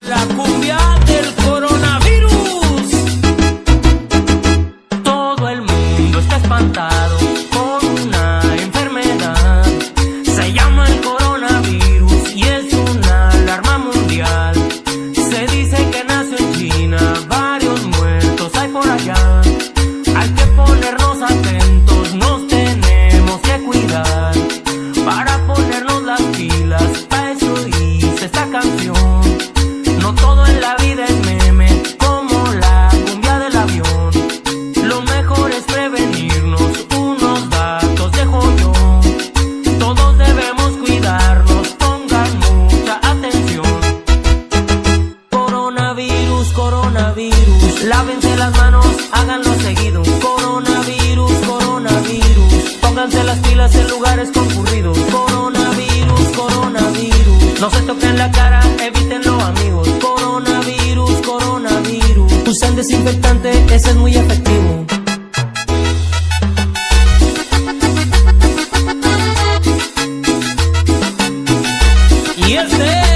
La cumbia del coronavirus. Todo el mundo está espantado con una enfermedad. Se llama el coronavirus y es una alarma mundial. Se dice que nació en China, varios muertos hay por allá. Hay que ponernos atentos, nos tenemos que cuidar. Para ponernos las pilas, para eso hice esta canción. No todo en la vida es meme, como la cumbia del avión. Lo mejor es prevenirnos, unos datos dejo yo. Todos debemos cuidarnos, pongan mucha atención. Coronavirus, coronavirus, lávense las manos, háganlo seguido. Coronavirus, coronavirus, pónganse las pilas en lugares concurridos. Coronavirus, coronavirus, no se toquen la cara, evítenlo amigos. Coronavirus, coronavirus, usen desinfectante, ese es muy efectivo. Y este